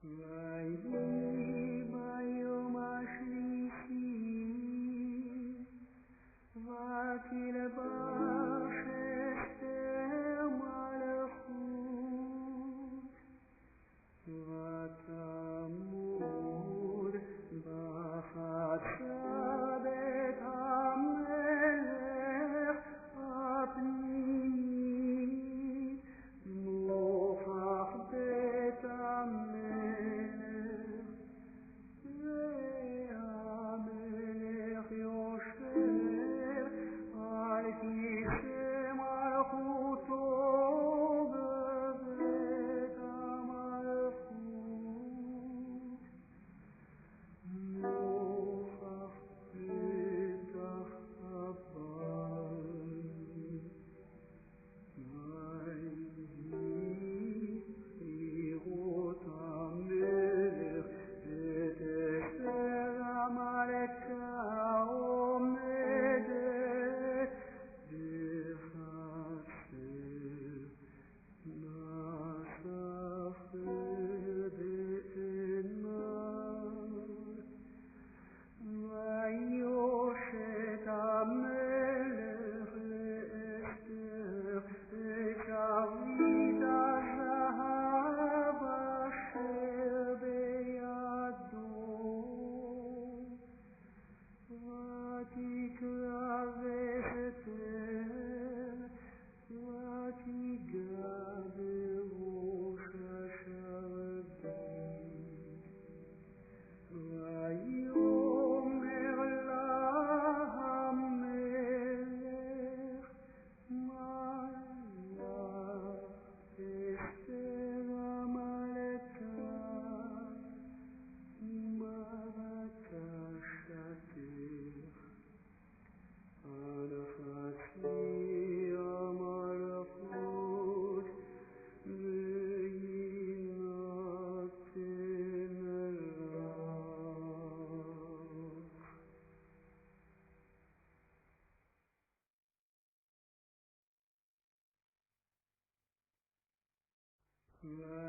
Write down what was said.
ויהי ביום השלישי ותלבש אסתר מלכות ותעמוד בחצר בית המלך הפנימי נוכח בית המלך והמלך יושב על כיסא מלכותו בבית המלכות נוכח פתח הבית ויהי לראות המלך את אסתר המלכה עומדת בחצר נסך בעיניו ויושט המלך לאסתר את שרביט הזהב אשר בידו ותקרא אסתר ותיגע בראש השרביט ויאמר לה המלך מה לך אסתר המלכה מה בקשתך אנא חצי המלכות ויינתן לך.